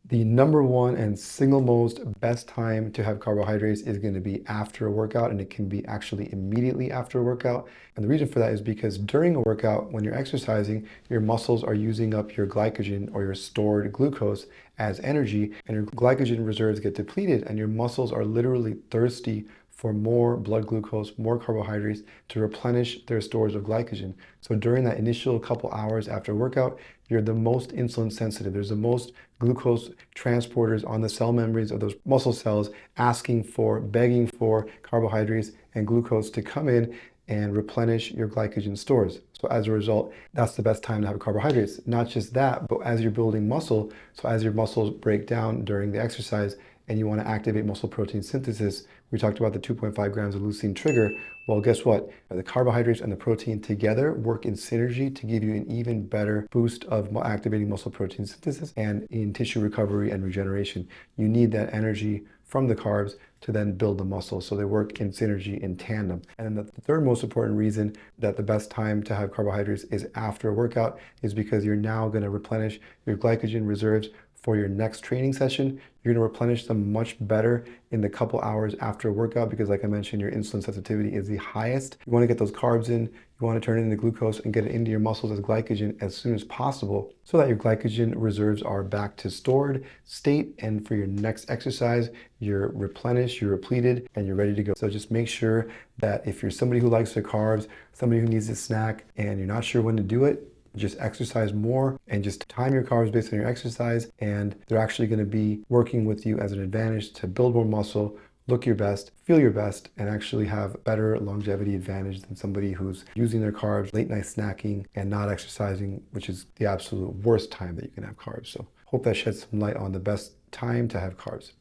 The number one and single most best time to have carbohydrates is going to be after a workout, and it can be actually immediately after a workout. And the reason for that is because during a workout, when you're exercising, your muscles are using up your glycogen or your stored glucose as energy, and your glycogen reserves get depleted, and your muscles are literally thirsty for more blood glucose, more carbohydrates to replenish their stores of glycogen. So during that initial couple hours after workout, you're the most insulin sensitive. There's the most glucose transporters on the cell membranes of those muscle cells asking for, begging for carbohydrates and glucose to come in and replenish your glycogen stores. So as a result, that's the best time to have carbohydrates. Not just that, but as you're building muscle, so as your muscles break down during the exercise and you want to activate muscle protein synthesis, we talked about the 2.5 grams of leucine trigger. Well, guess what? The carbohydrates and the protein together work in synergy to give you an even better boost of activating muscle protein synthesis and in tissue recovery and regeneration. You need that energy from the carbs to then build the muscle. So they work in synergy, in tandem. And then the third most important reason that the best time to have carbohydrates is after a workout is because you're now going to replenish your glycogen reserves for your next training session. You're going to replenish them much better in the couple hours after a workout because, like I mentioned, your insulin sensitivity is the highest. You want to get those carbs in, you want to turn it into glucose and get it into your muscles as glycogen as soon as possible so that your glycogen reserves are back to stored state. And for your next exercise, you're replenished, you're repleted, and you're ready to go. So just make sure that if you're somebody who likes their carbs, somebody who needs a snack, and you're not sure when to do it, just exercise more and just time your carbs based on your exercise, and they're actually going to be working with you as an advantage to build more muscle, look your best, feel your best, and actually have better longevity advantage than somebody who's using their carbs, late night snacking, and not exercising, which is the absolute worst time that you can have carbs. So hope that sheds some light on the best time to have carbs.